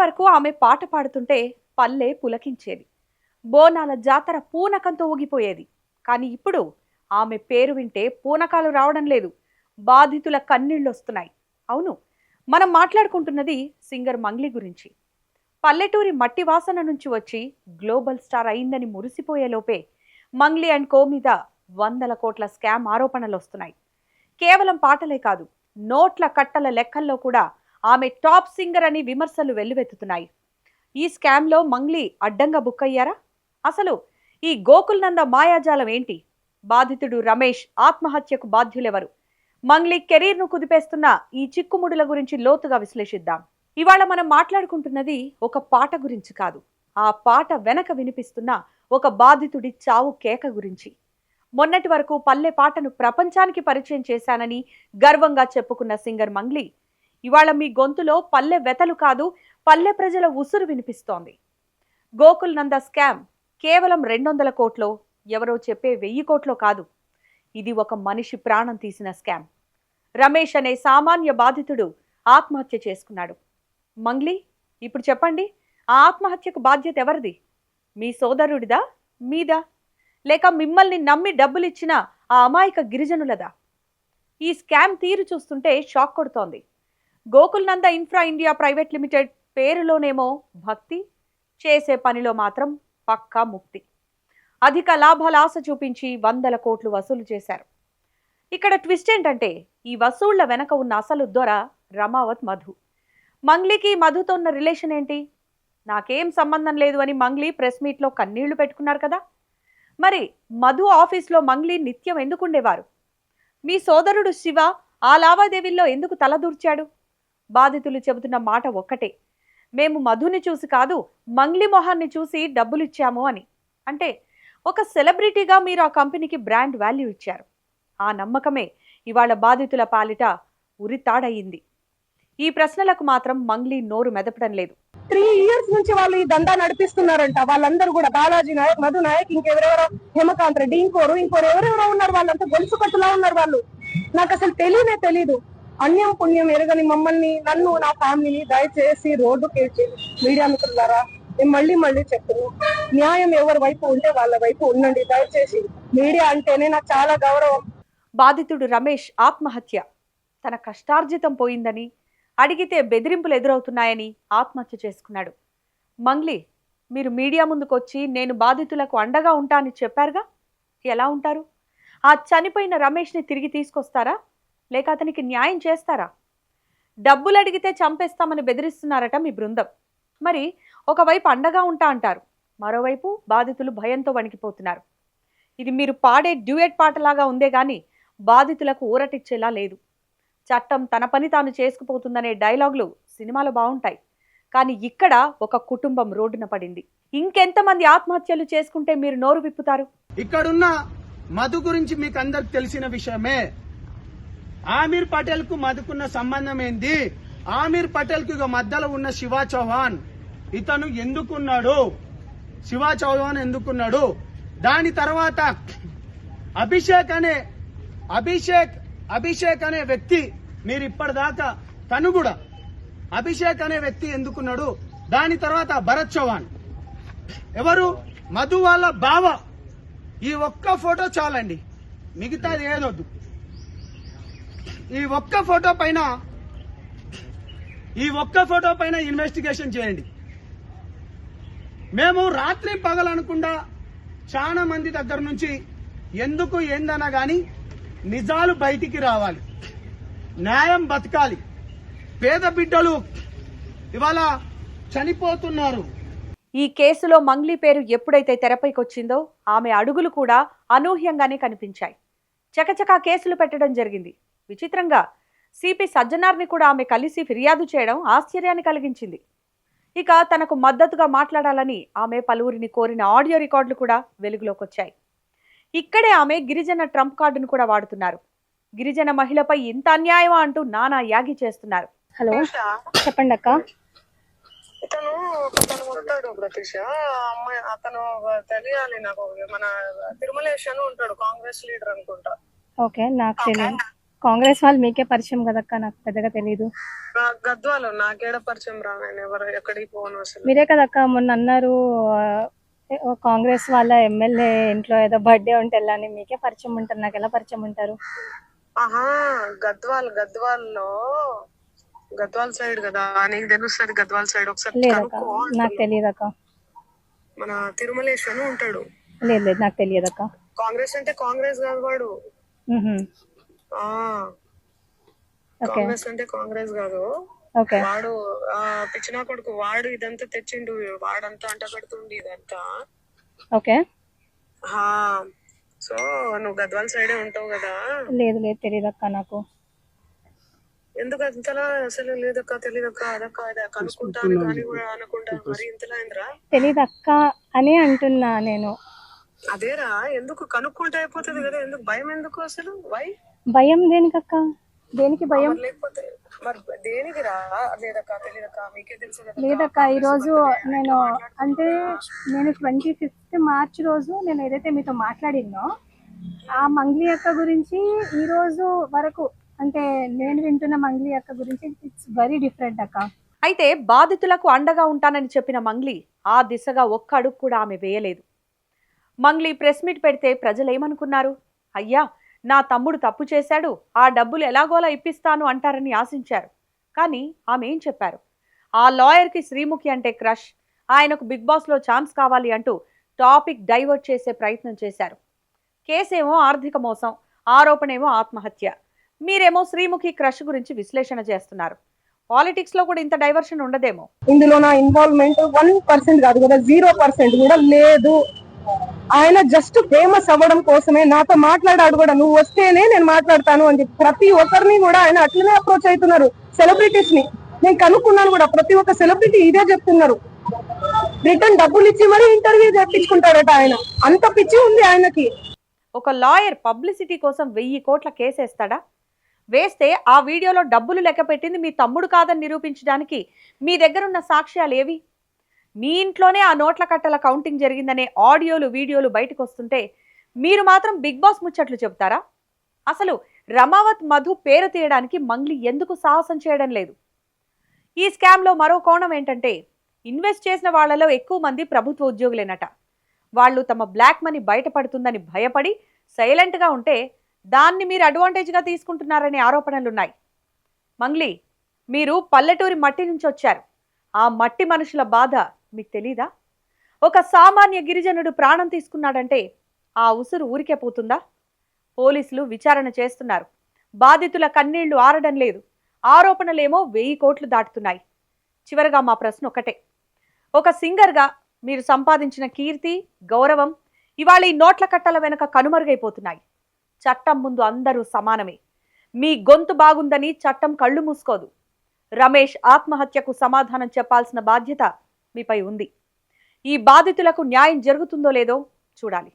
వరకు ఆమె పాట పాడుతుంటే పల్లె పులకించేది. బోనాల జాతర పూనకంతో ఊగిపోయేది. కానీ ఇప్పుడు ఆమె పేరు వింటే పూనకాలు రావడం లేదు, బాధితుల కన్నీళ్లొస్తున్నాయి. అవును, మనం మాట్లాడుకుంటున్నది సింగర్ మంగ్లీ గురించి. పల్లెటూరి మట్టి వాసన నుంచి వచ్చి గ్లోబల్ స్టార్ అయిందని మురిసిపోయే లోపే మంగ్లీ అండ్ కో మీద వందల కోట్ల స్కామ్ ఆరోపణలు వస్తున్నాయి. కేవలం పాటలే కాదు, నోట్ల కట్టల లెక్కల్లో కూడా ఆమె టాప్ సింగర్ అని విమర్శలు వెల్లువెత్తుతున్నాయి. ఈ స్కామ్లో మంగ్లీ అడ్డంగా బుక్ అయ్యారా? అసలు ఈ గోకుల్ నంద మాయాజాలం ఏంటి? బాధితుడు రమేష్ ఆత్మహత్యకు బాధ్యులెవరు? మంగ్లీ కెరీర్ను కుదిపేస్తున్న ఈ చిక్కుముడుల గురించి లోతుగా విశ్లేషిద్దాం. ఇవాళ మనం మాట్లాడుకుంటున్నది ఒక పాట గురించి కాదు, ఆ పాట వెనక వినిపిస్తున్న ఒక బాధితుడి చావు కేక గురించి. మొన్నటి వరకు పల్లె పాటను ప్రపంచానికి పరిచయం చేశానని గర్వంగా చెప్పుకున్న సింగర్ మంగ్లీ ఇవాళ మీ గొంతులో పల్లె వెతలు కాదు, పల్లె ప్రజల ఉసురు వినిపిస్తోంది. గోకుల్ నంద స్కామ్ కేవలం 200 కోట్లో, ఎవరో చెప్పే 1000 కోట్లో కాదు. ఇది ఒక మనిషి ప్రాణం తీసిన స్కామ్. రమేష్ అనే సామాన్య బాధితుడు ఆత్మహత్య చేసుకున్నాడు. మంగ్లీ, ఇప్పుడు చెప్పండి, ఆ ఆత్మహత్యకు బాధ్యత ఎవరిది? మీ సోదరుడిదా, మీదా, లేక మిమ్మల్ని నమ్మి డబ్బులిచ్చిన ఆ అమాయక గిరిజనులదా? ఈ స్కామ్ తీరు చూస్తుంటే షాక్ కొడుతోంది. గోకుల్ నంద ఇన్ఫ్రా ఇండియా ప్రైవేట్ లిమిటెడ్ పేరులోనేమో భక్తి, చేసే పనిలో మాత్రం పక్కా ముక్తి. అధిక లాభాల ఆశ చూపించి వందల కోట్లు వసూలు చేశారు. ఇక్కడ ట్విస్ట్ ఏంటంటే ఈ వసూళ్ల వెనక ఉన్న అసలు దొర రమావత్ మధు. మంగ్లీకి మధుతో ఉన్న రిలేషన్ ఏంటి? నాకేం సంబంధం లేదు అని మంగ్లీ ప్రెస్ మీట్లో కన్నీళ్లు పెట్టుకున్నారు కదా. మరి మధు ఆఫీస్లో మంగ్లీ నిత్యం ఎందుకుండేవారు? మీ సోదరుడు శివ ఆ లావాదేవీల్లో ఎందుకు తలదూర్చాడు? బాధితులు చెబుతున్న మాట ఒక్కటే, మేము మధుని చూసి కాదు, మంగ్లీ మొహాన్ని చూసి డబ్బులిచ్చాము అని. అంటే ఒక సెలబ్రిటీగా మీరు ఆ కంపెనీకి బ్రాండ్ వాల్యూ ఇచ్చారు. ఆ నమ్మకమే ఇవాళ బాధితుల పాలిట ఉరితాడయింది. ఈ ప్రశ్నలకు మాత్రం మంగ్లీ నోరు మెదపడం లేదు. 3 years నుంచి వాళ్ళు ఈ దందా నడిపిస్తున్నారంట. వాళ్ళందరూ కూడా బాలాజీ నాయక్, మధు నాయక్, ఇంకెవరెవరో హేమకాంత్ రెడ్డి, ఇంకోరు ఎవరెవరో ఉన్నారు. వాళ్ళంతా గొలుసు కట్టులా ఉన్నారు వాళ్ళు. నాకు అసలు తెలీదు. అన్యం పుణ్యం ఎరగని మమ్మల్ని, నన్ను, నా ఫ్యామిలీని దయచేసి రోడ్డు కేసి మీడియా మిత్రులారా నేను మళ్ళీ చెప్తున్నాను, న్యాయం ఎవరి వైపు ఉంటే వాళ్ళ వైపు ఉండండి దయచేసి. మీడియా అంటేనే నాకు చాలా గౌరవం. బాధితుడు రమేష్ ఆత్మహత్య తన కష్టార్జితం పోయిందని, అడిగితే బెదిరింపులు ఎదురవుతున్నాయని ఆత్మహత్య చేసుకున్నాడు. మంగ్లీ, మీరు మీడియా ముందుకొచ్చి నేను బాధితులకు అండగా ఉంటా అని చెప్పారుగా, ఎలా ఉంటారు? ఆ చనిపోయిన రమేష్ని తిరిగి తీసుకొస్తారా, లేక అతనికి న్యాయం చేస్తారా? డబ్బులు అడిగితే చంపేస్తామని బెదిరిస్తున్నారట మీ బృందం. మరి ఒకవైపు అండగా ఉంటా అంటారు, మరోవైపు బాధితులు భయంతో వణికిపోతున్నారు. ఇది మీరు పాడే డ్యూయట్ పాటలాగా ఉందే గాని బాధితులకు ఊరటిచ్చేలా లేదు. చట్టం తన పని తాను చేసుకుపోతుందనే డైలాగులు సినిమాలో బాగుంటాయి, కానీ ఇక్కడ ఒక కుటుంబం రోడ్డున పడింది. ఇంకెంతమంది ఆత్మహత్యలు చేసుకుంటే మీరు నోరు విప్పుతారు? ఇక్కడున్న మధు గురించి మీకు అందరికి తెలిసిన విషయమే. ఆమీర్ పటేల్ కు మధుకున్న సంబంధం ఏంది? ఆమీర్ పటేల్ కు మధ్యలో ఉన్న శివ చౌహాన్ ఇతను ఎందుకున్నాడు? శివ చౌహాన్ ఎందుకున్నాడు? దాని తర్వాత అభిషేక్ అనే వ్యక్తి, మీరు ఇప్పటిదాకా తను కూడా అభిషేక్ అనే వ్యక్తి ఎందుకున్నాడు? దాని తర్వాత భరత్ చౌహాన్ ఎవరు? మధు వాళ్ళ బావ. ఈ ఒక్క ఫోటో చాలండి, మిగతాది ఏదొద్దు. ఈ ఒక్క ఫోటో పైన ఇన్వెస్టిగేషన్ చేయండి. మేము రాత్రి పగలనకుండా చాలా మంది దగ్గర నుంచి ఎందుకు ఏందన్నా గాని నిజాలు బయటికి రావాలి, న్యాయం బతకాలి. పేద బిడ్డలు ఇవాళ చనిపోతున్నారు. ఈ కేసులో మంగ్లీ పేరు ఎప్పుడైతే తెరపైకొచ్చిందో ఆమె అడుగులు కూడా అనూహ్యంగానే కనిపించాయి. చకచకా కేసులు పెట్టడం జరిగింది. విచిత్రంగా సిపి సజ్జనార్ని కూడా ఆమె కలిసి ఫిర్యాదు చేయడం ఆశ్చర్యాన్ని కలిగించింది. ఇక తనకు మద్దతుగా మాట్లాడాలని ఆమె పలువురిని కోరిన ఆడియో రికార్డులు కూడా వెలుగులోకి వచ్చాయి. ఇక్కడే ఆమె గిరిజన ట్రంప్ కార్డును కూడా వాడుతున్నారు. గిరిజన మహిళపై ఇంత అన్యాయమా అంటూ నానా యాగి చేస్తున్నారు. హలో, చెప్పండి అక్క. ఇతను ఉంటాడు ప్రతీష, అమ్మాయి అతను తెలియాలి నాకు. మన తిరుమలేష్ అని ఉంటాడు, కాంగ్రెస్ లీడర్ అనుకుంటా. ఓకే, నాకు తెలియదు. కాంగ్రెస్ వాళ్ళు మీకే పరిచయం కదక్క, నాకు పెద్దగా తెలీదు. గద్వాలు నాకేడ పరిచయం రా, నేను ఎవరు ఎక్కడికి పోను అసలు. మీరే కదక్క మొన్న అన్నారు కాంగ్రెస్ వాళ్ళ ఎమ్మెల్యే ఇంట్లో ఏదో బర్త్డే ఉంటే వెళ్ళని, మీకే పరిచయం ఉంటారు, నాకు ఎలా పరిచయం ఉంటారు? ఆహా, గద్వాల్లో గద్వాల్ సైడ్ కదా, నీకు తెలుస్తుంది గద్వాల్ సైడ్. ఒకసారి లేదక్క, కనుక్కో. నాకు తెలియదక్క. మన తిరుమలేష్ అని ఉంటాడు. లేదు నాకు తెలియదక్క. కాంగ్రెస్ అంటే కాంగ్రెస్ కాదు వాడు. ఆ ఓకే కాంగ్రెస్ అంటే కాంగ్రెస్ కాదు ఓకే వాడు. పిచ్చినా కొడుకు వాడు. ఇదంతా తెచ్చిండు వాడంతా, అంట కడుతుండి ఇదంతా. ఓకే. సో నువ్వు గద్వాల్ సైడే ఉంటావు కదా. లేదు తెలియదక్క నాకు. ఎందుకు అంతలా అసలు? లేదక్క, తెలియదక్క, అదక్క ఇదా కనుక్కుంటాను కానీ కూడా అనకుండా మరి ఇంతలా అయిందిరా. తెలీదక్క అని అంటున్నా నేను. అదేరా, ఎందుకు కనుక్కుంటే అయిపోతుంది కదా, ఎందుకు భయం ఎందుకు అసలు? భయం దేనికక్క? దేనికి భయం? లేకపోతే మరి దేనికి రా? లేదక్క, తెలియదక్క, మీకే తెలుసు కదా. లేదక్క, ఈ రోజు నేను అంటే నేను 25th మార్చ్ రోజు నేను ఏదైతే మీతో మాట్లాడినో ఆ మంగ్లీ అక్క గురించి ఈ రోజు వరకు అంటే నేను వింటున్న మంగ్లీ అక్క గురించి ఇట్స్ వెరీ డిఫరెంట్ అక్క. అయితే బాధితులకు అండగా ఉంటానని చెప్పిన మంగ్లీ ఆ దిశగా ఒక్క అడుగు కూడా ఆమె వేయలేదు. మంగ్లీ ప్రెస్ మీట్ పెడితే ప్రజలేమనుకున్నారు? అయ్యా, నా తమ్ముడు తప్పు చేశాడు, ఆ డబ్బులు ఎలాగోలా ఇప్పిస్తాను అంటారని ఆశించారు. కానీ ఆమె ఏం చెప్పారు? ఆ లాయర్కి శ్రీముఖి అంటే క్రష్, ఆయనకు బిగ్ బాస్లో ఛాన్స్ కావాలి అంటూ టాపిక్ డైవర్ట్ చేసే ప్రయత్నం చేశారు. కేసేమో ఆర్థిక మోసం, ఆరోపణేమో ఆత్మహత్య. మీరేమో శ్రీముఖి క్రష్ గురించి విశ్లేషణ చేస్తున్నారు. పాలిటిక్స్ లో కూడా ఇంత డైవర్షన్ ఉండదేమో. ఇందులో నా ఇన్వాల్వ్మెంట్ 1% కాదు కదా, 0% కూడా లేదు. ఆయన జస్ట్ ఫేమస్ అవ్వడం కోసమే నాతో మాట్లాడాడు కూడా. నువ్వు వస్తేనే నేను మాట్లాడతాను అని చెప్పి ప్రతి ఒక్కరిని కూడా ఆయన అట్లనే అప్రోచ్ అవుతున్నారు. సెలబ్రిటీస్ ని నేను కనుక్కున్నాను కూడా, ప్రతి ఒక్క సెలబ్రిటీ ఇదే చెప్తున్నారు. రిటర్న్ డబ్బులు ఇచ్చి మరి ఇంటర్వ్యూ చేయించుకుంటాడట ఆయన. అంత పిచ్చి ఉంది ఆయనకి. ఒక లాయర్ పబ్లిసిటీ కోసం 1000 కోట్ల కేసేస్తాడా? వేస్తే ఆ వీడియోలో డబ్బులు లెక్క పెట్టింది మీ తమ్ముడు కాదని నిరూపించడానికి మీ దగ్గరున్న సాక్ష్యాలు ఏవి? మీ ఇంట్లోనే ఆ నోట్ల కట్టల కౌంటింగ్ జరిగిందనే ఆడియోలు వీడియోలు బయటకు వస్తుంటే మీరు మాత్రం బిగ్ బాస్ ముచ్చట్లు చెబుతారా? అసలు రమావత్ మధు పేరు తీయడానికి మంగ్లీ ఎందుకు సాహసం చేయడం లేదు? ఈ స్కామ్లో మరో కోణం ఏంటంటే, ఇన్వెస్ట్ చేసిన వాళ్లలో ఎక్కువ మంది ప్రభుత్వ ఉద్యోగులేనట. వాళ్ళు తమ బ్లాక్ మనీ బయటపడుతుందని భయపడి సైలెంట్గా ఉంటే దాన్ని మీరు అడ్వాంటేజ్గా తీసుకుంటున్నారనే ఆరోపణలున్నాయి. మంగ్లీ, మీరు పల్లెటూరి మట్టి నుంచి వచ్చారు. ఆ మట్టి మనుషుల బాధ మీకు తెలీదా? ఒక సామాన్య గిరిజనుడు ప్రాణం తీసుకున్నాడంటే ఆ ఉసురు ఊరికే పోతుందా? పోలీసులు విచారణ చేస్తున్నారు. బాధితుల కన్నీళ్లు ఆరడం లేదు. ఆరోపణలేమో 1000 కోట్లు దాటుతున్నాయి. చివరగా మా ప్రశ్న ఒకటే, ఒక సింగర్గా మీరు సంపాదించిన కీర్తి, గౌరవం ఇవాళ ఈ నోట్ల కట్టల వెనుక కనుమరుగైపోతున్నాయి. చట్టం ముందు అందరూ సమానమే. మీ గొంతు బాగుందని చట్టం కళ్ళు మూసుకోదు. రమేష్ ఆత్మహత్యకు సమాధానం చెప్పాల్సిన బాధ్యత మీపై ఉంది. ఈ బాధితులకు న్యాయం జరుగుతుందో లేదో చూడాలి.